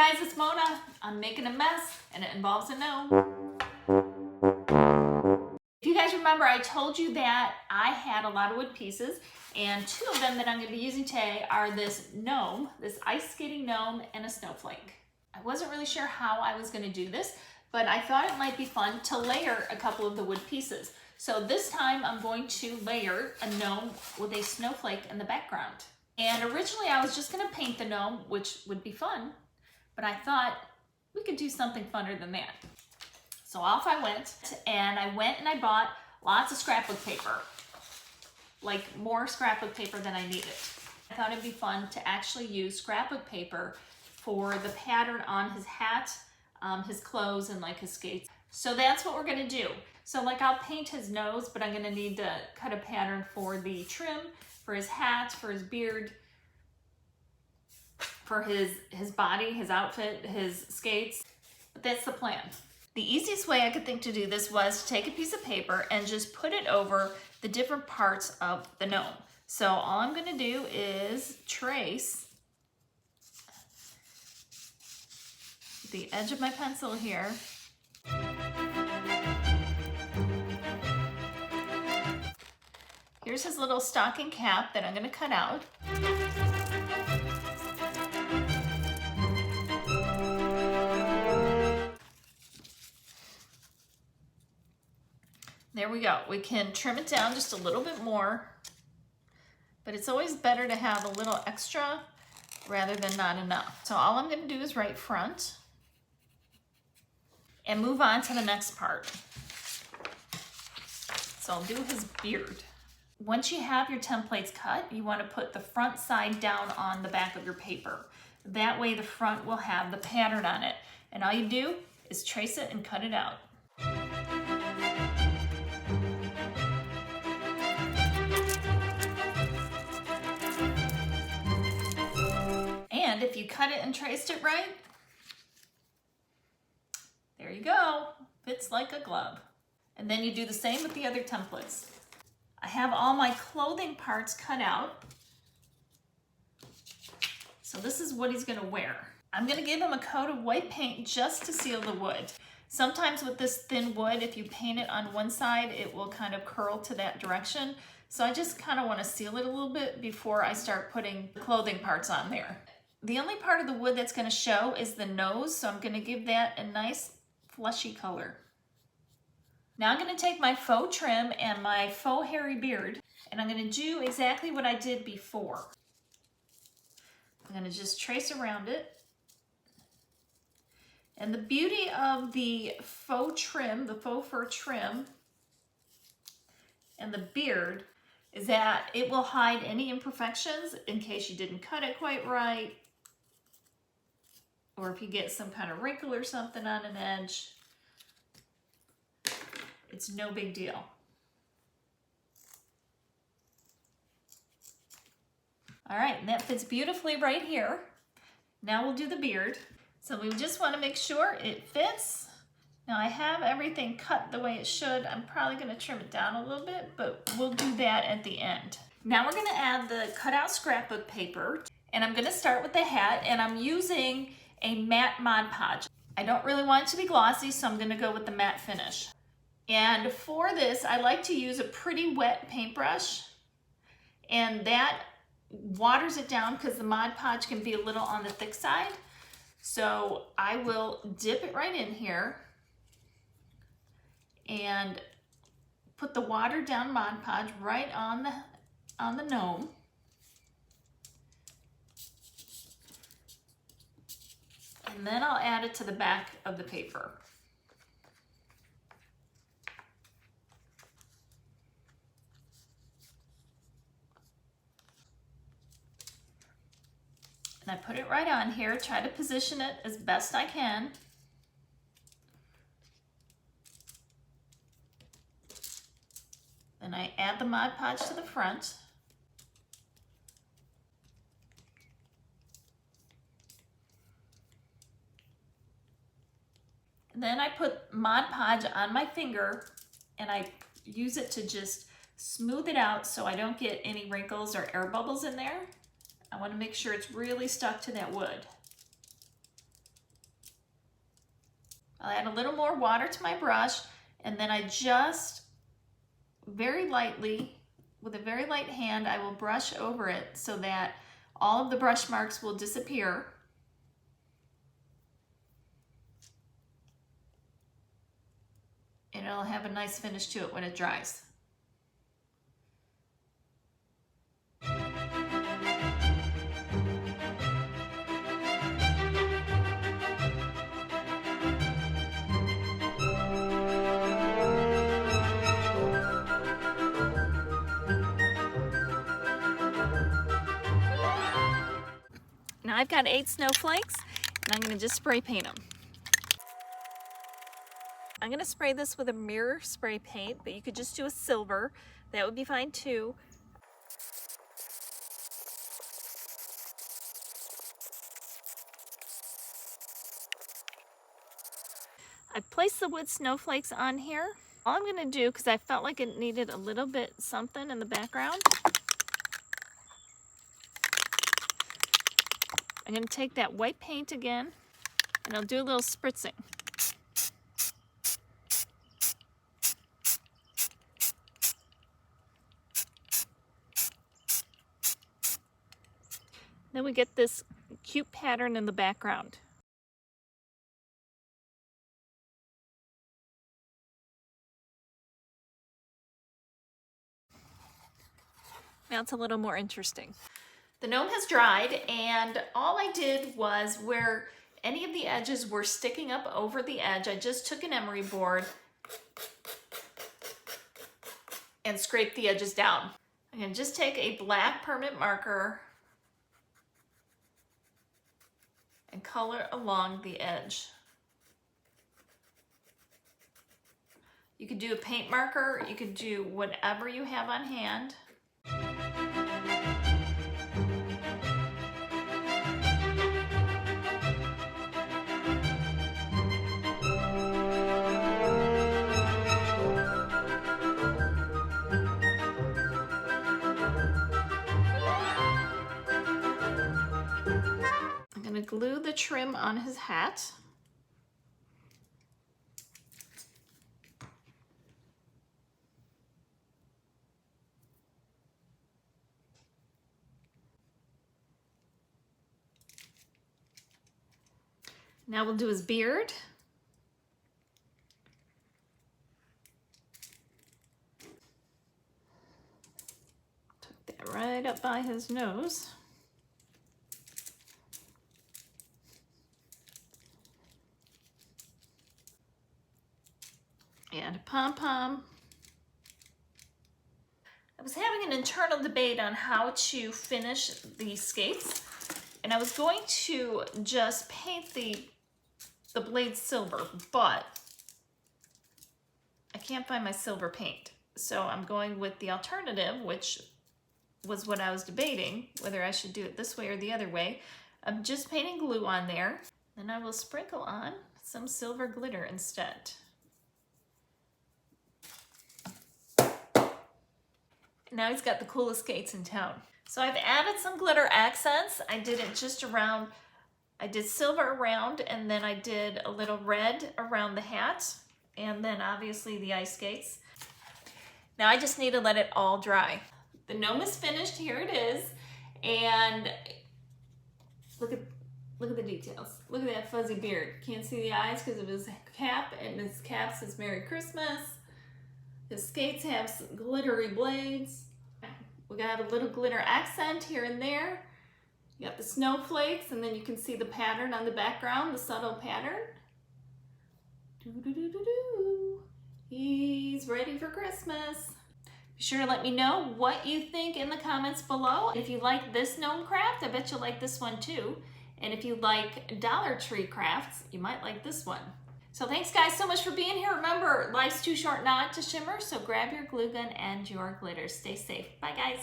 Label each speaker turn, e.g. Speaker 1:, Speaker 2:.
Speaker 1: guys, it's Mona. I'm making a mess and it involves a gnome. If you guys remember, I told you that I had a lot of wood pieces, and two of them that I'm going to be using today are this gnome, this ice skating gnome, and a snowflake. I wasn't really sure how I was going to do this, but I thought it might be fun to layer a couple of the wood pieces. So this time I'm going to layer a gnome with a snowflake in the background. And originally I was just going to paint the gnome, which would be fun, but I thought we could do something funner than that. So off I went, and I bought lots of scrapbook paper, like more scrapbook paper than I needed. I thought it'd be fun to actually use scrapbook paper for the pattern on his hat, his clothes, and like his skates. So that's what we're gonna do. So like I'll paint his nose, but I'm gonna need to cut a pattern for the trim, for his hat, for his beard, for his body, his outfit, his skates. But that's the plan. The easiest way I could think to do this was to take a piece of paper and just put it over the different parts of the gnome. So all I'm gonna do is trace the edge of my pencil here. Here's his little stocking cap that I'm gonna cut out. There we go. We can trim it down just a little bit more, but it's always better to have a little extra rather than not enough. So all I'm going to do is right front and move on to the next part. So I'll do his beard. Once you have your templates cut, you want to put the front side down on the back of your paper. That way the front will have the pattern on it. And all you do is trace it and cut it out. And if you cut it and traced it right, there you go. Fits like a glove. And then you do the same with the other templates. I have all my clothing parts cut out. So this is what he's gonna wear. I'm gonna give him a coat of white paint just to seal the wood. Sometimes with this thin wood, if you paint it on one side, it will kind of curl to that direction. So I just kind of want to seal it a little bit before I start putting the clothing parts on there. The only part of the wood that's going to show is the nose, so I'm going to give that a nice fleshy color. Now I'm going to take my faux trim and my faux hairy beard, and I'm going to do exactly what I did before. I'm going to just trace around it. And the beauty of the faux trim, the faux fur trim, and the beard is that it will hide any imperfections in case you didn't cut it quite right, or if you get some kind of wrinkle or something on an edge. It's no big deal. All right, and that fits beautifully right here. Now we'll do the beard. So we just want to make sure it fits. Now I have everything cut the way it should. I'm probably going to trim it down a little bit, but we'll do that at the end. Now we're going to add the cutout scrapbook paper, and I'm going to start with the hat, and I'm using a matte Mod Podge. I don't really want it to be glossy, so I'm going to go with the matte finish. And for this, I like to use a pretty wet paintbrush, and that waters it down because the Mod Podge can be a little on the thick side. So I will dip it right in here and put the watered down Mod Podge right on the gnome. And then I'll add it to the back of the paper. And I put it right on here, try to position it as best I can. Then I add the Mod Podge to the front. And then I put Mod Podge on my finger, and I use it to just smooth it out so I don't get any wrinkles or air bubbles in there. I want to make sure it's really stuck to that wood. I'll add a little more water to my brush, and then I just very lightly, with a very light hand, I will brush over it so that all of the brush marks will disappear. And it'll have a nice finish to it when it dries. Now I've got 8 snowflakes, and I'm going to just spray paint them. I'm going to spray this with a mirror spray paint, but you could just do a silver. That would be fine too. I've placed the wood snowflakes on here. All I'm going to do, because I felt like it needed a little bit something in the background, I'm going to take that white paint again, and I'll do a little spritzing. Then we get this cute pattern in the background. Now it's a little more interesting. The gnome has dried, and all I did was where any of the edges were sticking up over the edge, I just took an emery board and scraped the edges down. I'm going to just take a black permanent marker and color along the edge. You could do a paint marker, you could do whatever you have on hand. I'm going to glue the trim on his hat. Now we'll do his beard. Tuck that right up by his nose. And a pom-pom. I was having an internal debate on how to finish the skates, and I was going to just paint the blade silver, but I can't find my silver paint. So I'm going with the alternative, which was what I was debating, whether I should do it this way or the other way. I'm just painting glue on there, and I will sprinkle on some silver glitter instead. Now he's got the coolest skates in town. So I've added some glitter accents. I did it just around, I did silver around, and then I did a little red around the hat, and then obviously the ice skates. Now I just need to let it all dry. The gnome is finished, here it is, and look at the details. Look at that fuzzy beard. Can't see the eyes because of his cap, and his cap says Merry Christmas. His skates have some glittery blades. We got a little glitter accent here and there. You got the snowflakes, and then you can see the pattern on the background, the subtle pattern. Doo-doo-doo-doo-doo. He's ready for Christmas. Be sure to let me know what you think in the comments below. If you like this gnome craft, I bet you'll like this one too. And if you like Dollar Tree crafts, you might like this one. So thanks guys so much for being here. Remember, life's too short not to shimmer, so grab your glue gun and your glitter. Stay safe. Bye guys.